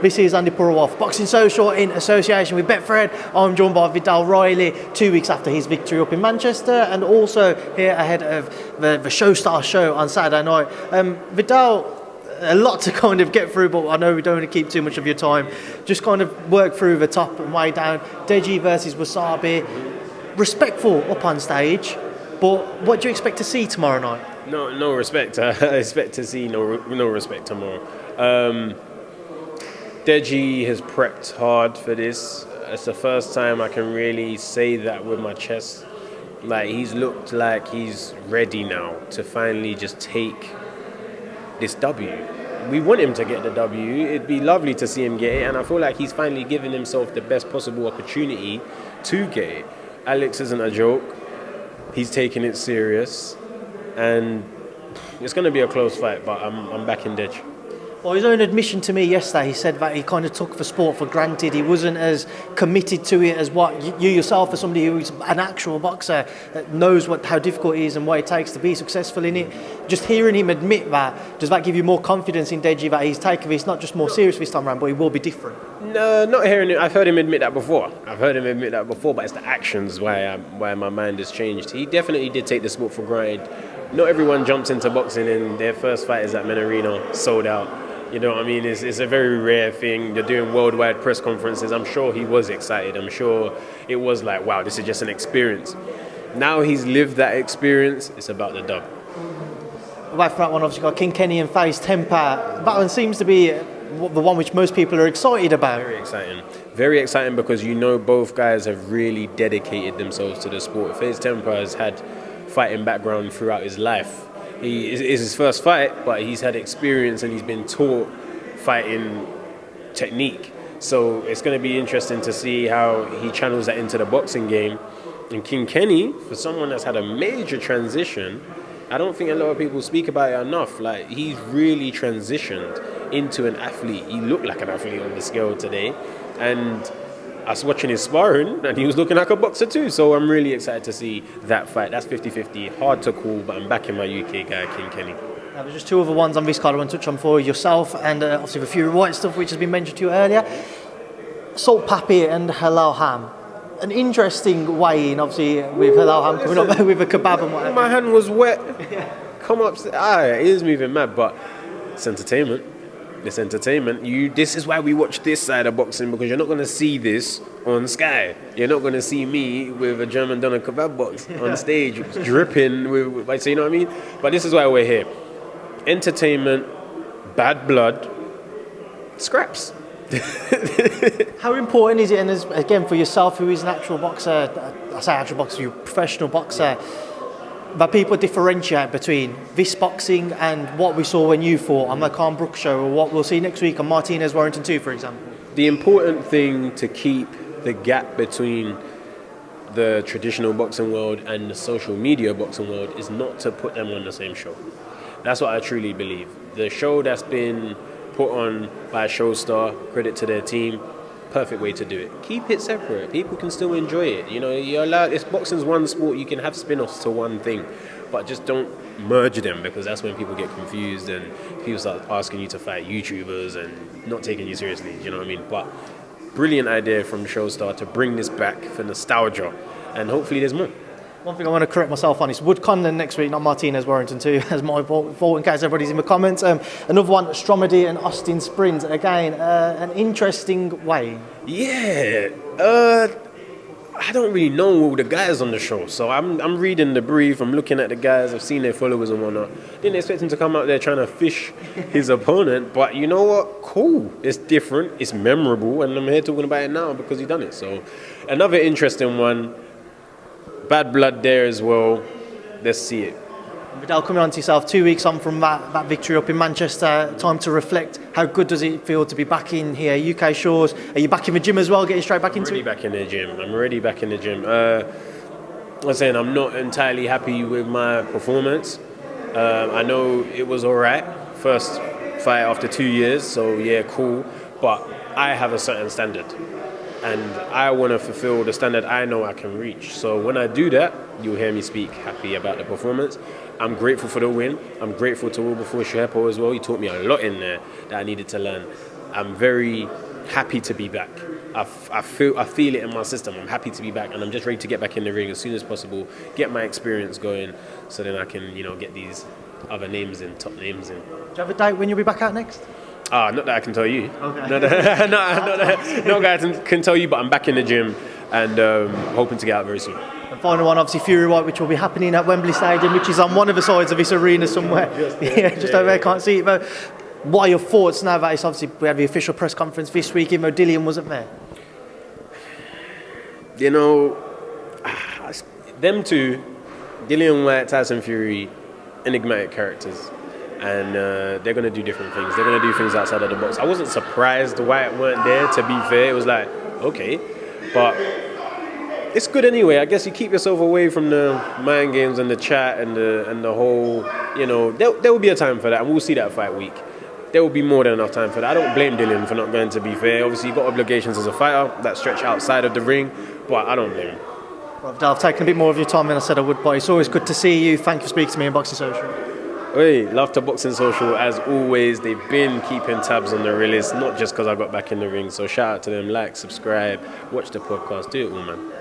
This is Andi Purewal, Boxing Social in association with Betfred. I'm joined by Viddal Riley 2 weeks after his victory up in Manchester, and also here ahead of the Showstar show on Saturday night. Vidal, a lot to kind of get through, but I know we don't want to keep too much of your time. Just kind of work through the top and way down. Deji versus Wassabi. Respectful up on stage, but what do you expect to see tomorrow night? No respect. I expect to see no respect tomorrow. Deji has prepped hard for this. It's the first time I can really say that with my chest. Like, he's looked like he's ready now to finally just take this W. We want him to get the W. It'd be lovely to see him get it, and I feel like he's finally given himself the best possible opportunity to get it. Alex isn't a joke. He's taking it serious, and it's going to be a close fight, but I'm backing Deji. Well, his own admission to me yesterday, he said that he kind of took the sport for granted. He wasn't as committed to it as what you yourself, as somebody who's an actual boxer, that knows how difficult it is and what it takes to be successful in it. Just hearing him admit that, does that give you more confidence in Deji that he's taken this not just more serious this time around, but he will be different? No, not hearing it. I've heard him admit that before. But it's the actions why my mind has changed. He definitely did take the sport for granted. Not everyone jumps into boxing and their first fight is at Menarino, sold out. You know what I mean? It's a very rare thing. You're doing worldwide press conferences. I'm sure he was excited. I'm sure it was like, wow, this is just an experience. Now he's lived that experience. It's about the dub. Right from that one, obviously got King Kenny and FaZe Temperrr. That one seems to be the one which most people are excited about. Very exciting. Very exciting because you know both guys have really dedicated themselves to the sport. FaZe Temperrr has had fighting background throughout his life. It's his first fight, but he's had experience and he's been taught fighting technique. So it's going to be interesting to see how he channels that into the boxing game. And King Kenny, for someone that's had a major transition, I don't think a lot of people speak about it enough. Like, he's really transitioned into an athlete. He looked like an athlete on the scale today. And I was watching his sparring, and he was looking like a boxer too. So I'm really excited to see that fight. That's 50-50. Hard to call, but I'm backing my UK guy, King Kenny. There's just two other ones on this card I want to touch on for yourself, and obviously the Fury-Whyte stuff, which has been mentioned to you earlier. Salt Papi and Halal Ham. An interesting weigh-in, obviously, with Halal Ham coming up with a kebab and whatever. My hand was wet. Come up. It is moving mad, but it's entertainment. This entertainment. This is why we watch this side of boxing, because you're not going to see this on Sky. You're not going to see me with a German doner kebab box on stage, dripping with, so you know what I mean? But this is why we're here. Entertainment, bad blood, scraps. How important is it, and again for yourself, who is an actual boxer, I say actual boxer, you're a professional boxer, that people differentiate between this boxing and what we saw when you fought on the Khan Brook show, or what we'll see next week on Martinez Warrington 2, for example? The important thing to keep the gap between the traditional boxing world and the social media boxing world is not to put them on the same show. That's what I truly believe. The show that's been put on by Showstar, credit to their team, perfect way to do it. Keep it separate. People can still enjoy it. You know, you're allowed. It's boxing's one sport. You can have spin-offs to one thing, but just don't merge them, because that's when people get confused and people start asking you to fight YouTubers and not taking you seriously. You know what I mean? But brilliant idea from Showstar to bring this back for nostalgia, and hopefully there's more. One thing I want to correct myself on is Wood Condon next week, not Martinez Warrington 2, as my fault in case everybody's in the comments. Another one, Stromedy and Austin Sprint. Again, an interesting way. Yeah. I don't really know all the guys on the show, so I'm reading the brief, I'm looking at the guys, I've seen their followers and whatnot. Didn't expect him to come out there trying to fish his opponent, but you know what? Cool. It's different, it's memorable, and I'm here talking about it now because he done it. So another interesting one. Bad blood there as well. Let's see it. Vidal, coming on to yourself, 2 weeks on from that victory up in Manchester, time to reflect. How good does it feel to be back in here, UK shores? Are you back in the gym as well, getting straight back into it? I'm already back in the gym. I'm saying I'm not entirely happy with my performance. I know it was all right. First fight after 2 years, so yeah, cool. But I have a certain standard, and I want to fulfill the standard I know I can reach. So when I do that, you'll hear me speak happy about the performance. I'm grateful for the win. I'm grateful to Wilberforce Shepo as well. He taught me a lot in there that I needed to learn. I'm very happy to be back. I feel it in my system. I'm happy to be back, and I'm just ready to get back in the ring as soon as possible, get my experience going, so then I can, get these other names in, top names in. Do you have a date when you'll be back out next? Not that I can tell you. Okay. Not that I can tell you, but I'm back in the gym and hoping to get out very soon. And final one, obviously Fury-Whyte, which will be happening at Wembley Stadium, which is on one of the sides of this arena somewhere. Just over there, can't see it. But what are your thoughts now that it's obviously we had the official press conference this week, even though Dillian wasn't there? Them two, Dillian Whyte, Tyson Fury, enigmatic characters. And they're going to do different things. They're going to do things outside of the box. I wasn't surprised Whyte weren't there, to be fair. It was like, okay. But it's good anyway. I guess you keep yourself away from the mind games and the chat and the whole, there will be a time for that. And we'll see that fight week. There will be more than enough time for that. I don't blame Dillian for not going, to be fair. Obviously, you've got obligations as a fighter that stretch outside of the ring. But I don't blame him. Well, Vidal, I've taken a bit more of your time than I said I would, but it's always good to see you. Thank you for speaking to me in Boxing Social. Hey, love to Boxing Social as always. They've been keeping tabs on the release, not just because I got back in the ring. So shout out to them, like, subscribe, watch the podcast, do it all, man.